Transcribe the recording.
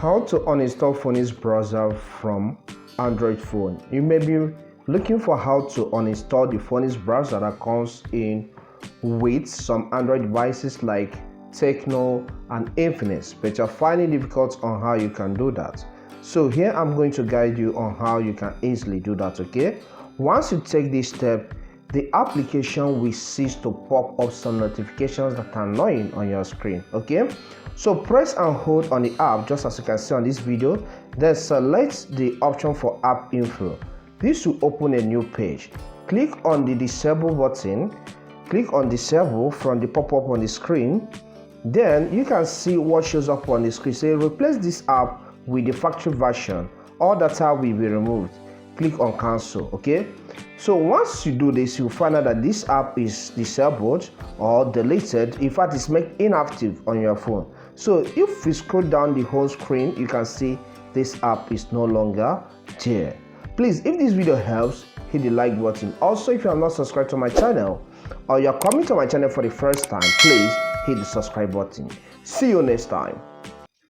How to uninstall Phoenix browser from Android phone. You may be looking for how to uninstall the Phoenix browser that comes in with some Android devices like Techno and Infinix, but you're finding it difficult on how you can do that. So here I'm going to guide you on how you can easily do that. Okay, once you take this step, the application will cease to pop up some notifications that are annoying on your screen. Okay, so press and hold on the app just as you can see on this video, then select the option for app info. This will open a new page. Click on the disable button. Click on disable from the pop-up on the screen. Then you can see what shows up on the screen. Say replace this app with the factory version. All data will be removed. Click on cancel. Okay, so once you do this, you'll find out that this app is disabled or deleted. In fact, it's made inactive on your phone. So if you scroll down the whole screen, you can see this app is no longer there. Please, if this video helps, hit the like button. Also, if you are not subscribed to my channel or you're coming to my channel for the first time, please hit the subscribe button. See you next time.